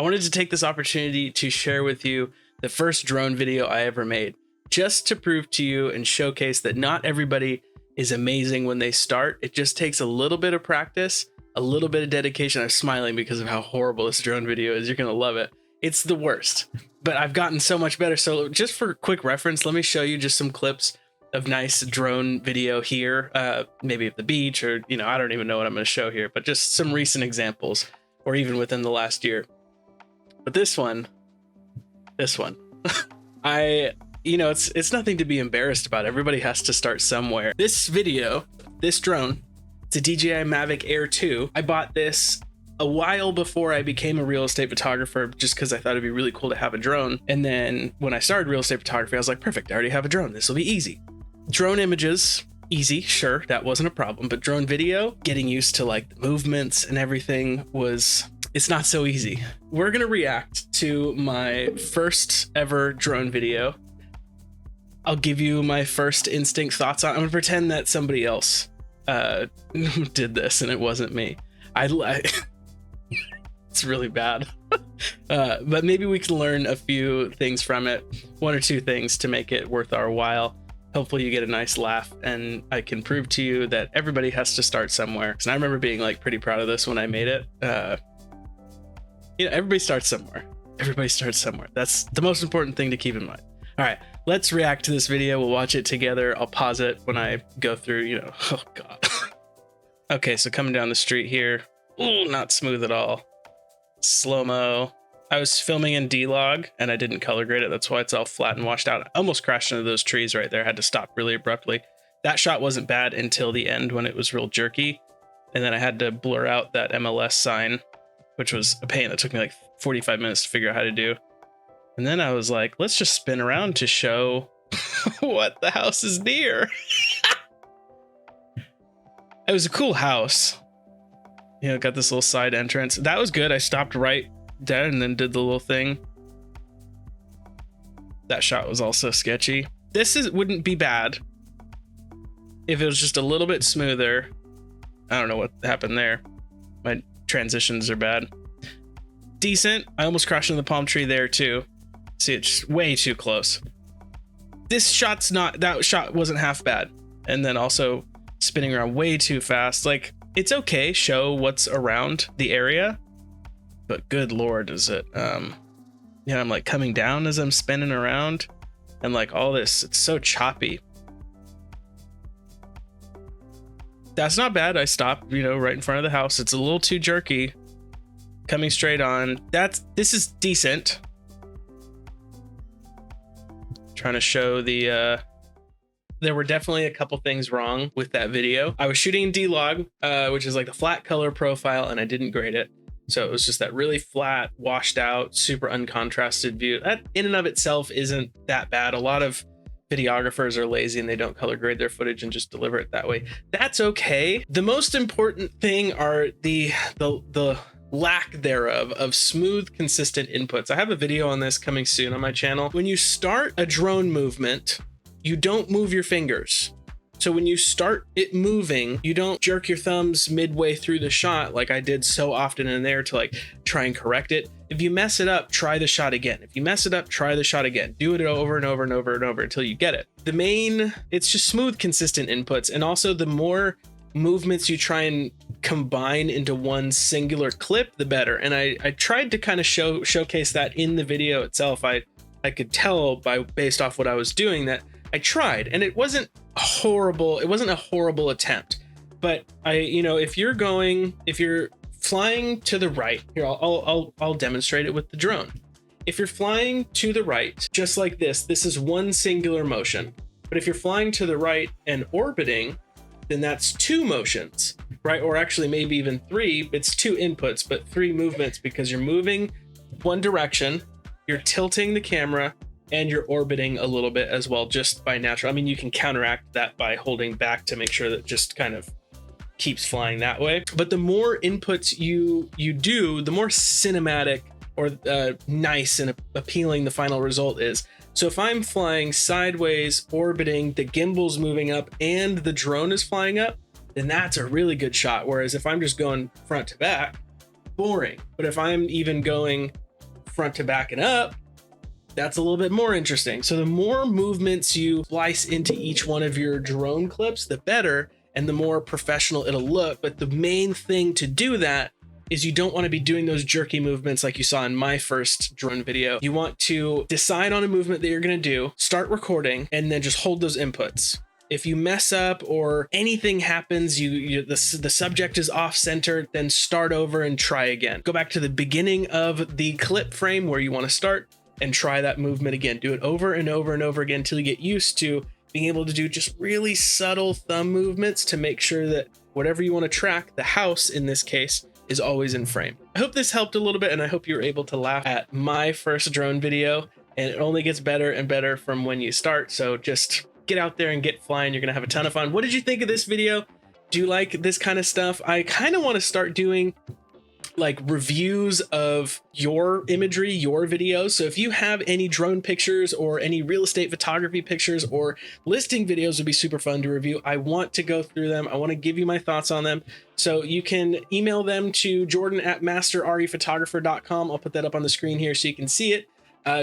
I wanted to take this opportunity to share with you the first drone video I ever made, just to prove to you and showcase that not everybody is amazing when they start. It just takes a little bit of practice, a little bit of dedication. I'm smiling because of how horrible this drone video is. You're going to love it. It's the worst, but I've gotten so much better. So just for quick reference, let me show you just some clips of nice drone video here, maybe at the beach, or, you know, I don't even know what I'm going to show here, but just some recent examples, or even within the last year. But this one, you know, it's nothing to be embarrassed about. Everybody has to start somewhere. This video, this drone, it's a DJI Mavic Air 2. I bought this a while before I became a real estate photographer, just because I thought it'd be really cool to have a drone. And then when I started real estate photography, I was like, perfect, I already have a drone. This will be easy. Drone images, easy, sure, that wasn't a problem. But drone video, getting used to like the movements and everything it's not so easy. We're gonna react to my first ever drone video. I'll give you my first instinct thoughts on it. I'm gonna pretend that somebody else did this and it wasn't me. It's really bad. But maybe we can learn a few things from it, one or two things to make it worth our while. Hopefully you get a nice laugh, and I can prove to you that everybody has to start somewhere. And I remember being like pretty proud of this when I made it. You know, everybody starts somewhere. Everybody starts somewhere. That's the most important thing to keep in mind. All right, let's react to this video. We'll watch it together. I'll pause it when I go through, you know, oh God. Okay, so coming down the street here. Ooh, not smooth at all. Slow-mo. I was filming in D-Log and I didn't color grade it. That's why it's all flat and washed out. I almost crashed into those trees right there. I had to stop really abruptly. That shot wasn't bad until the end when it was real jerky. And then I had to blur out that MLS sign, which was a pain. It took me like 45 minutes to figure out how to do. And then I was like, let's just spin around to show what the house is near. It was a cool house. You know, got this little side entrance. That was good. I stopped right there and then did the little thing. That shot was also sketchy. Wouldn't be bad if it was just a little bit smoother. I don't know what happened there. My transitions are bad. Decent. I almost crashed into the palm tree there too. See, it's just way too close. That shot wasn't half bad. And then also spinning around way too fast. Like, it's okay, show what's around the area, but good Lord, is it, yeah, I'm like coming down as I'm spinning around and like all this, it's so choppy. That's not bad. I stopped, you know, right in front of the house. It's a little too jerky. Coming straight on. This is decent. Trying to show there were definitely a couple things wrong with that video. I was shooting in D-Log, which is like the flat color profile, and I didn't grade it. So it was just that really flat, washed out, super uncontrasted view. That in and of itself isn't that bad. A lot of videographers are lazy and they don't color grade their footage and just deliver it that way. That's okay. The most important thing are the lack thereof of smooth, consistent inputs. I have a video on this coming soon on my channel. When you start a drone movement, you don't move your fingers. So when you start it moving, you don't jerk your thumbs midway through the shot like I did so often in there to like try and correct it. If you mess it up, try the shot again. If you mess it up, try the shot again. Do it over and over and over and over until you get it. It's just smooth, consistent inputs. And also the more movements you try and combine into one singular clip, the better. And I tried to kind of showcase that in the video itself. I could tell based off what I was doing that I tried, and it wasn't horrible. It wasn't a horrible attempt, but if you're flying to the right here, I'll demonstrate it with the drone. If you're flying to the right, just like this is one singular motion. But if you're flying to the right and orbiting, then that's two motions, right? Or actually maybe even three. It's two inputs, but three movements, because you're moving one direction, you're tilting the camera, and you're orbiting a little bit as well, just by natural. I mean, you can counteract that by holding back to make sure that just kind of keeps flying that way. But the more inputs you do, the more cinematic or nice and appealing the final result is. So if I'm flying sideways, orbiting, the gimbal's moving up, and the drone is flying up, then that's a really good shot. Whereas if I'm just going front to back, boring. But if I'm even going front to back and up, that's a little bit more interesting. So the more movements you splice into each one of your drone clips, the better, and the more professional it'll look. But the main thing to do that is you don't want to be doing those jerky movements like you saw in my first drone video. You want to decide on a movement that you're going to do, start recording, and then just hold those inputs. If you mess up or anything happens, the subject is off center, then start over and try again. Go back to the beginning of the clip frame where you want to start and try that movement again. Do it over and over and over again until you get used to being able to do just really subtle thumb movements to make sure that whatever you want to track, the house in this case, is always in frame. I hope this helped a little bit, and I hope you were able to laugh at my first drone video, and it only gets better and better from when you start. So just get out there and get flying. You're gonna have a ton of fun. What did you think of this video? Do you like this kind of stuff? I kind of want to start doing like reviews of your imagery, your videos. So if you have any drone pictures or any real estate photography pictures or listing videos, would be super fun to review. I want to go through them. I want to give you my thoughts on them. So you can email them to jordan@masterrephotographer.com. I'll put that up on the screen here so you can see it.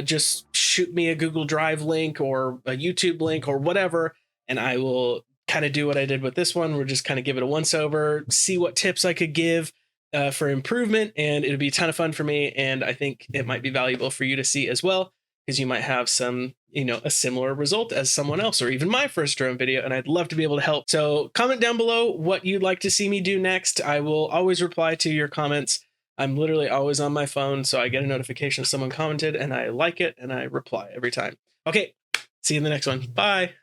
Just shoot me a Google Drive link or a YouTube link or whatever, and I will kind of do what I did with this one. We'll just kind of give it a once over, see what tips I could give for improvement, and it'll be a ton of fun for me, and I think it might be valuable for you to see as well, because you might have some, a similar result as someone else, or even my first drone video, and I'd love to be able to help. So comment down below what you'd like to see me do next. I will always reply to your comments. I'm literally always on my phone, so I get a notification if someone commented, and I like it, and I reply every time. Okay, see you in the next one. Bye.